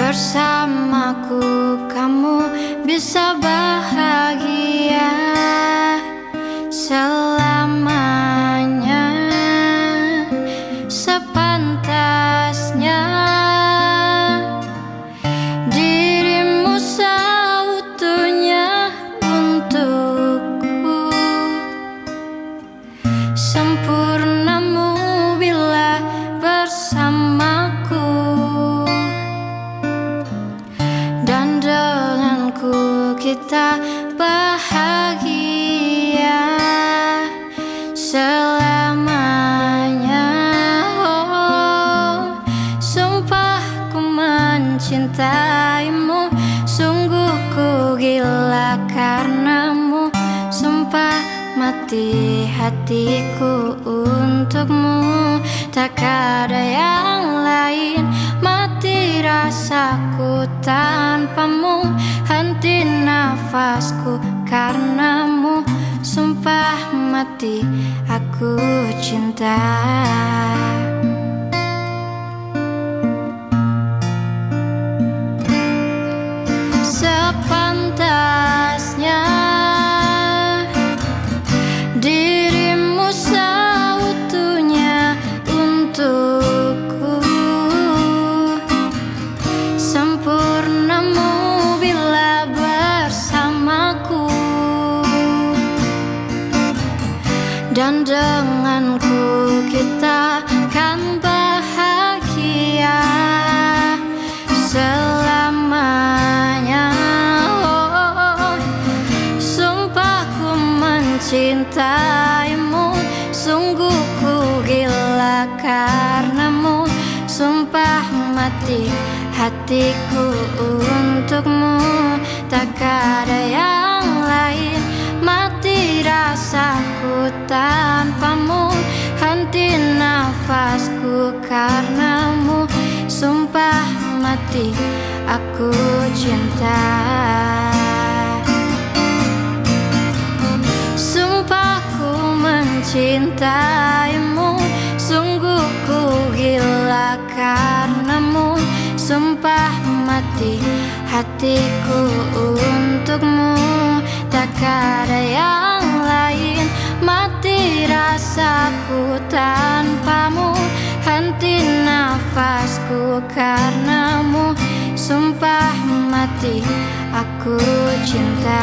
bersamaku kamu bisa bahagia selamanya. Sepantasnya dirimu seutuhnya untukku, sempurnamu bila bersamaku, dan denganku kita bahagia selamanya. Oh, sumpah ku mencintaimu, sungguh ku gila karenamu. Sumpah mati hatiku untukmu, tak ada yang lain. Mati rasaku tanpamu, henti nafasku karenamu. Sumpah mati aku cinta. Sepantasnya dirimu seutuhnya untukku, sempurnamu bila bersamaku, dan denganku kita kan bahagia selamanya. Oh, sumpah ku mencintaimu, sungguh ku gila karenamu. Sumpah mati hatiku untukmu, tak ada yang lain. Mati rasaku tanpamu, henti nafasku karenamu. Sumpah mati aku cinta. Sumpah ku mencintaimu, sungguh ku gila karenamu. Sumpah mati hatiku untukmu, tak ada yang lain. Mati rasaku tanpamu, henti nafasku karenamu. Sumpah mati aku cinta.